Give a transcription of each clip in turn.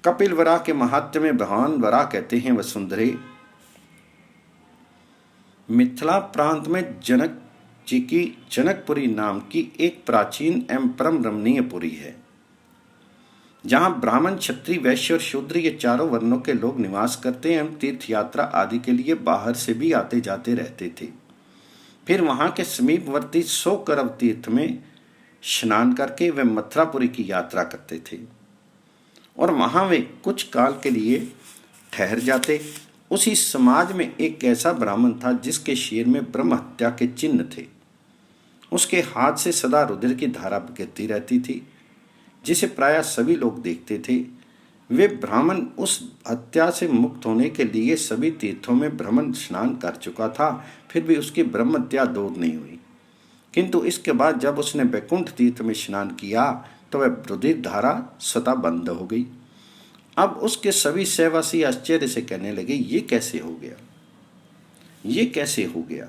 कपिल वराह के महात्म्य में भगवान वराह कहते हैं, वसुंधरे, मिथिला प्रांत में जनक जी की जनकपुरी नाम की एक प्राचीन एवं परम रमणीय पुरी है, जहां ब्राह्मण, क्षत्रिय, वैश्य और शूद्र ये चारों वर्णों के लोग निवास करते एवं तीर्थ यात्रा आदि के लिए बाहर से भी आते जाते रहते थे। फिर वहां के समीपवर्ती 100 करव तीर्थ में स्नान करके वे मथुरापुरी की यात्रा करते थे और वहां वे कुछ काल के लिए ठहर जाते। उसी समाज में एक ऐसा ब्राह्मण था जिसके शीर में ब्रह्म हत्या के चिन्ह थे। उसके हाथ से सदा रुधिर की धारा बहती रहती थी, जिसे प्रायः सभी लोग देखते थे। वे ब्राह्मण उस हत्या से मुक्त होने के लिए सभी तीर्थों में भ्रमण स्नान कर चुका था, फिर भी उसकी ब्रह्म हत्या दूर नहीं हुई। किंतु इसके बाद जब उसने वैकुंठ तीर्थ में स्नान किया तो वह रुधिर धारा स्वतः बंद हो गई। अब उसके सभी सहवासी आश्चर्य से कहने लगे, ये कैसे हो गया, ये कैसे हो गया।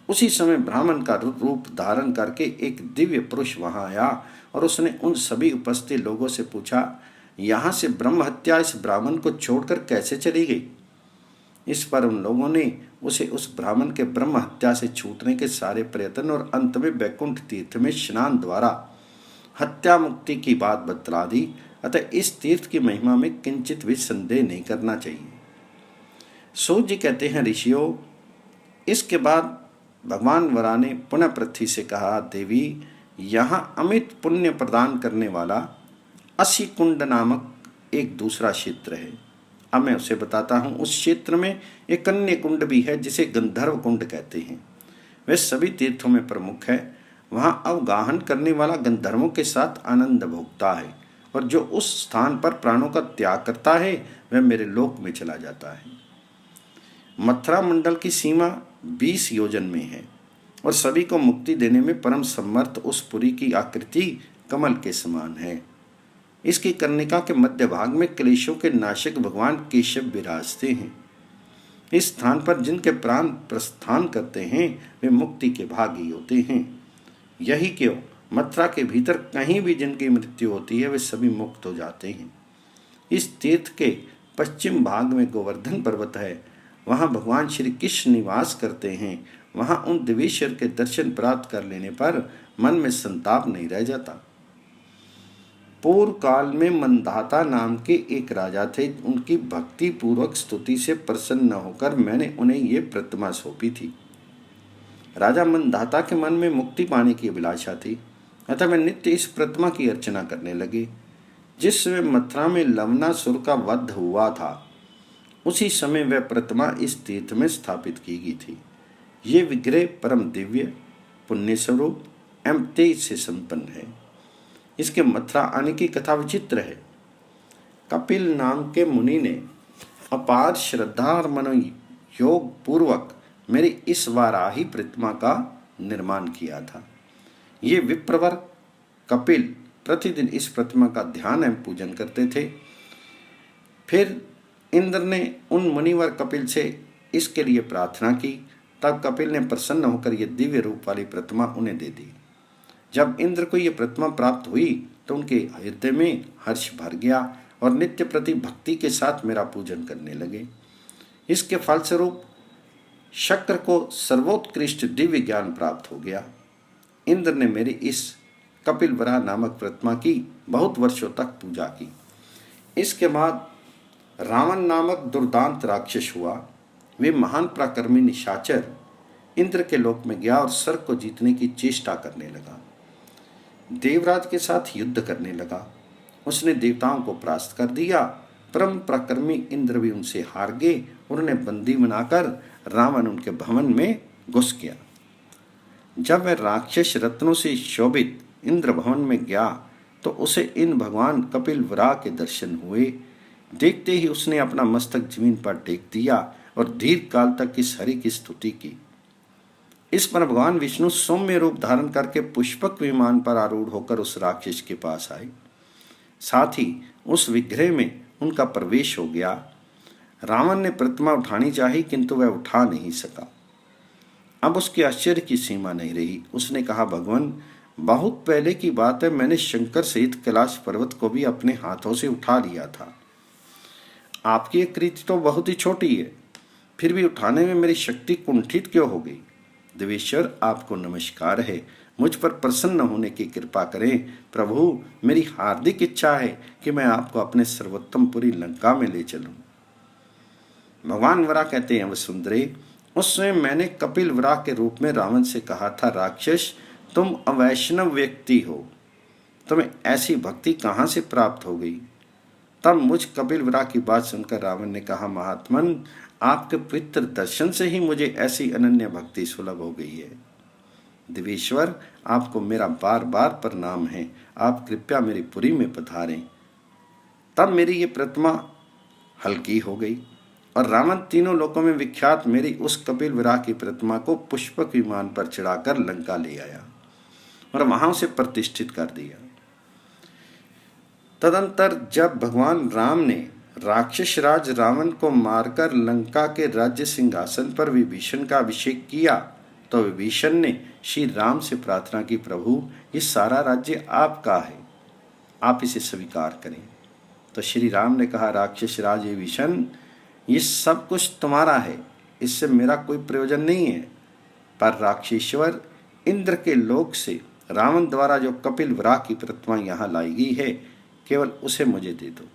उसी समय ब्राह्मण का रूप धारण करके एक दिव्य पुरुष वहां आया और उसने उन सभी उपस्थित लोगों से पूछा, यहाँ से ब्रह्म हत्या इस ब्राह्मण को छोड़कर कैसे चली गई। इस पर उन लोगों ने उसे उस ब्राह्मण के ब्रह्म हत्या से छूटने के सारे प्रयत्न और अंत में वैकुंठ तीर्थ में स्नान द्वारा हत्या मुक्ति की बात बतला दी। अतः इस तीर्थ की महिमा में किंचित भी संदेह नहीं करना चाहिए। सूत जी कहते हैं, ऋषियों, इसके बाद भगवान वराह ने पुनः पृथ्वी से कहा, देवी, यहाँ अमित पुण्य प्रदान करने वाला असी कुंड नामक एक दूसरा क्षेत्र है। अब मैं उसे बताता हूँ। उस क्षेत्र में एक अन्य कुंड भी है जिसे गंधर्व कुंड कहते हैं। वह सभी तीर्थों में प्रमुख है। वहाँ अवगाहन करने वाला गंधर्वों के साथ आनंद भोगता है और जो उस स्थान पर प्राणों का त्याग करता है वह मेरे लोक में चला जाता है। मथुरा मंडल की सीमा 20 योजन में है और सभी को मुक्ति देने में परम समर्थ उस पुरी की आकृति कमल के समान है। इसकी कर्णिका के मध्य भाग में क्लेशों के नाशक भगवान केशव विराजते हैं। इस स्थान पर जिनके प्राण प्रस्थान करते हैं वे मुक्ति के भागी होते हैं। यही क्यों मथुरा के भीतर कहीं भी जिनकी मृत्यु होती है वे सभी मुक्त हो जाते हैं। इस तीर्थ के पश्चिम भाग में गोवर्धन पर्वत है। वहाँ भगवान श्री कृष्ण निवास करते हैं। वहाँ उन दिवेश्वर के दर्शन प्राप्त कर लेने पर मन में संताप नहीं रह जाता। पूर्व काल में मंदाता नाम के एक राजा थे। उनकी भक्ति पूर्वक स्तुति से प्रसन्न न होकर मैंने उन्हें ये प्रतिमा सौंपी थी। राजा मंदाता के मन में मुक्ति पाने की अभिलाषा थी, अतः मैं नित्य इस प्रतिमा की अर्चना करने लगे। जिस समय मथुरा में लवणासुर का वध हुआ था उसी समय वह प्रतिमा इस तीर्थ में स्थापित की गई थी। ये विग्रह परम दिव्य, पुण्य स्वरूप एवं तेज से संपन्न है। इसके मथुरा आने की कथा विचित्र है। कपिल नाम के मुनि ने अपार श्रद्धा और मनोयोग पूर्वक मेरी इस वाराही प्रतिमा का निर्माण किया था। ये विप्रवर कपिल प्रतिदिन इस प्रतिमा का ध्यान एवं पूजन करते थे। फिर इंद्र ने उन मुनिवर कपिल से इसके लिए प्रार्थना की। तब कपिल ने प्रसन्न होकर यह दिव्य रूप वाली प्रतिमा उन्हें दे दी। जब इंद्र को यह प्रतिमा प्राप्त हुई तो उनके हृदय में हर्ष भर गया और नित्य प्रति भक्ति के साथ मेरा पूजन करने लगे। इसके फलस्वरूप शक्र को सर्वोत्कृष्ट दिव्य ज्ञान प्राप्त हो गया। इंद्र ने मेरी इस कपिल वराह नामक प्रतिमा की बहुत वर्षों तक पूजा की। इसके बाद रावण नामक दुर्दांत राक्षस हुआ। वे महान पराक्रमी निशाचर इंद्र के लोक में गया और स्वर्ग को जीतने की चेष्टा करने लगा। देवराज के साथ युद्ध करने लगा। उसने देवताओं को परास्त कर दिया। परम पराक्रमी इंद्र भी उनसे हार गए और उन्हें बंदी बनाकर रावण उनके भवन में घुस गया। जब वह राक्षस रत्नों से शोभित इंद्र भवन में गया तो उसे इन भगवान कपिल वराह के दर्शन हुए। देखते ही उसने अपना मस्तक जमीन पर टेक दिया और दीर्घ काल तक इस हरि की स्तुति की। इस पर भगवान विष्णु सौम्य रूप धारण करके पुष्पक विमान पर आरूढ़ होकर उस राक्षस के पास आए। साथ ही उस विग्रह में उनका प्रवेश हो गया। रावण ने प्रतिमा उठानी चाही किंतु वह उठा नहीं सका। अब उसके आश्चर्य की सीमा नहीं रही। उसने कहा, भगवान, बहुत पहले की बात है, मैंने शंकर सहित कैलाश पर्वत को भी अपने हाथों से उठा लिया था, आपकी एक कृति तो बहुत ही छोटी है, फिर भी उठाने में मेरी शक्ति कुंठित क्यों हो गई? देवेश्वर, आपको नमस्कार है। मुझ पर प्रसन्न होने की कृपा करें प्रभु। मेरी हार्दिक इच्छा है कि मैं आपको अपने सर्वोत्तमपुरी लंका में ले चलूं। भगवान वरा कहते हैं, वसुंधरे, उस समय मैंने कपिल वरा के रूप में रावण से कहा था, राक्षस, तुम अवैष्णव व्यक्ति हो, तुम्हें ऐसी भक्ति कहाँ से प्राप्त हो गई? तब मुझ कपिल वरा की बात सुनकर रावण ने कहा, महात्मन, आपके पवित्र दर्शन से ही मुझे ऐसी अनन्य भक्ति सुलभ हो गई है। देवेश्वर, आपको मेरा बार बार प्रणाम है। आप कृपया मेरी पुरी में पधारें। तब मेरी ये प्रतिमा हल्की हो गई और रावण तीनों लोकों में विख्यात मेरी उस कपिल वरा की प्रतिमा को पुष्पक विमान पर चढ़ाकर लंका ले आया और वहां उसे प्रतिष्ठित कर दिया। तदंतर जब भगवान राम ने राक्षस राज रावण को मारकर लंका के राज्य सिंहासन पर विभीषण का अभिषेक किया, तो विभीषण ने श्री राम से प्रार्थना की, प्रभु, ये सारा राज्य आपका है, आप इसे स्वीकार करें। तो श्री राम ने कहा, राक्षस राज विभीषण, ये सब कुछ तुम्हारा है, इससे मेरा कोई प्रयोजन नहीं है, पर राक्षेश्वर इंद्र के लोक से रावण द्वारा जो कपिल वरा की प्रतिमा यहाँ लाई गई है, केवल उसे मुझे दे दो।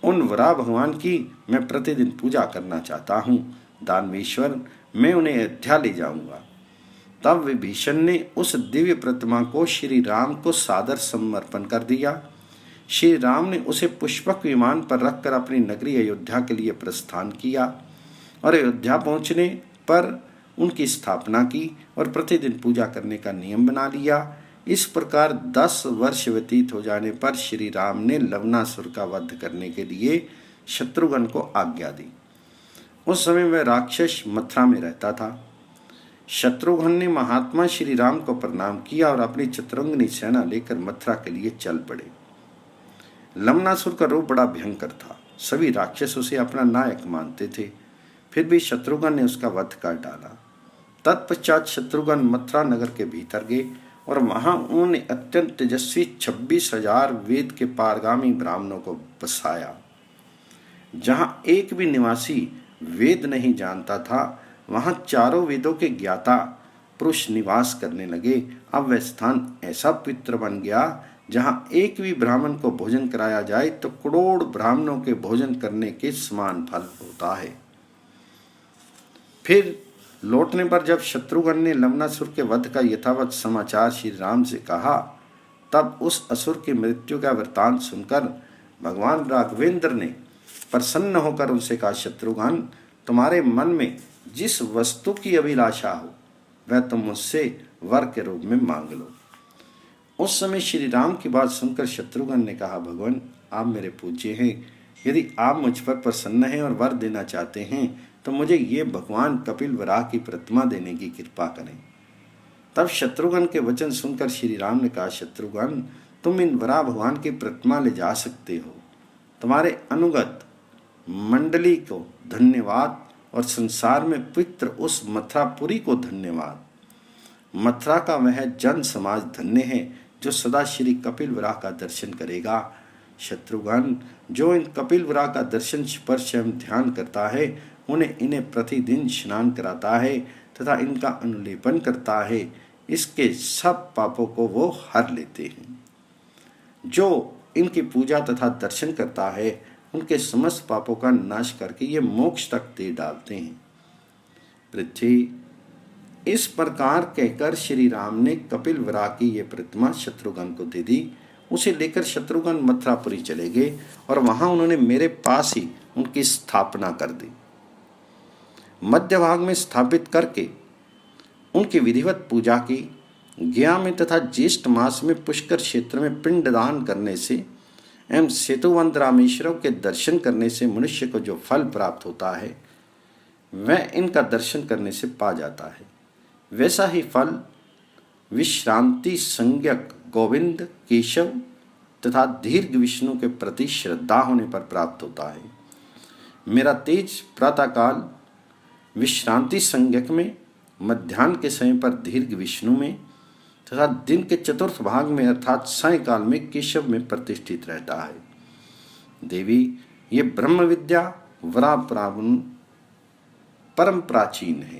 उन वरा भगवान की मैं प्रतिदिन पूजा करना चाहता हूँ। दानवेश्वर, मैं उन्हें अयोध्या ले जाऊंगा। तब विभीषण ने उस दिव्य प्रतिमा को श्री राम को सादर समर्पण कर दिया। श्री राम ने उसे पुष्पक विमान पर रखकर अपनी नगरी अयोध्या के लिए प्रस्थान किया और अयोध्या पहुंचने पर उनकी स्थापना की और प्रतिदिन पूजा करने का नियम बना लिया। इस प्रकार 10 वर्ष व्यतीत हो जाने पर श्री राम ने लवणासुर का वध करने के लिए शत्रुघ्न को आज्ञा दी। उस समय वह राक्षस मथुरा में रहता था। शत्रुघ्न ने महात्मा श्री राम को प्रणाम किया और अपनी चतुरंगिनी सेना लेकर मथुरा के लिए चल पड़े। लवणासुर का रूप बड़ा भयंकर था। सभी राक्षस उसे अपना नायक मानते थे, फिर भी शत्रुघ्न ने उसका वध कर डाला। तत्पश्चात शत्रुघ्न मथुरा नगर के भीतर गए और वहां उन्होंने अत्यंत तेजस्वी 26,000 वेद के पारगामी ब्राह्मणों को बसाया। जहां एक भी निवासी वेद नहीं जानता था, वहां चारों वेदों के ज्ञाता पुरुष निवास करने लगे। अब वह स्थान ऐसा पवित्र बन गया, जहां एक भी ब्राह्मण को भोजन कराया जाए तो करोड़ ब्राह्मणों के भोजन करने के समान फल होता है। फिर लौटने पर जब शत्रुघ्न ने लवणासुर के वध का यथावत समाचार श्री राम से कहा, तब उस असुर की मृत्यु का वृत्तांत सुनकर भगवान राघवेंद्र ने प्रसन्न होकर उनसे कहा, शत्रुघ्न, तुम्हारे मन में जिस वस्तु की अभिलाषा हो वह तुम मुझसे वर के रूप में मांग लो। उस समय श्री राम की बात सुनकर शत्रुघ्न ने कहा, भगवान, आप मेरे पूज्य हैं, यदि आप मुझ पर प्रसन्न हैं और वर देना चाहते हैं तो मुझे ये भगवान कपिल वरा की प्रतिमा देने की कृपा करें। तब शत्रुघ्न के वचन सुनकर श्री राम ने कहा, शत्रुघ्न, तुम इन वरा भगवान की प्रतिमा ले जा सकते हो। तुम्हारे अनुगत मंडली को धन्यवाद और संसार में पवित्र उस मथुरापुरी को धन्यवाद। मथुरा का वह जन समाज धन्य है जो सदा श्री कपिल वरा का दर्शन करेगा। शत्रुघ्न, जो इन कपिल वरा का दर्शन स्पर्श एवं ध्यान करता है, इन्हें प्रतिदिन स्नान कराता है तथा इनका अनुलेपन करता है, इसके सब पापों को वो हर लेते हैं। जो इनकी पूजा तथा दर्शन करता है, उनके समस्त पापों का नाश करके ये मोक्ष तक दे डालते हैं। पृथ्वी, इस प्रकार कहकर श्री राम ने कपिल वरा की ये प्रतिमा शत्रुघ्न को दे दी। उसे लेकर शत्रुघ्न मथुरापुरी चले गए और वहां उन्होंने मेरे पास ही उनकी स्थापना कर दी। मध्य भाग में स्थापित करके उनकी विधिवत पूजा की। गया में तथा ज्येष्ठ मास में पुष्कर क्षेत्र में पिंडदान करने से एवं सेतुवंत रामेश्वरों के दर्शन करने से मनुष्य को जो फल प्राप्त होता है, वह इनका दर्शन करने से पा जाता है। वैसा ही फल विश्रांति संज्ञक गोविंद, केशव तथा दीर्घ विष्णु के प्रति श्रद्धा होने पर प्राप्त होता है। मेरा तेज प्रातःकाल विश्रांति संज्ञक में, मध्याह्न के समय पर दीर्घ विष्णु में तथा दिन के चतुर्थ भाग में अर्थात सायकाल में केशव में प्रतिष्ठित रहता है। देवी, ये ब्रह्म विद्या परम प्राचीन है।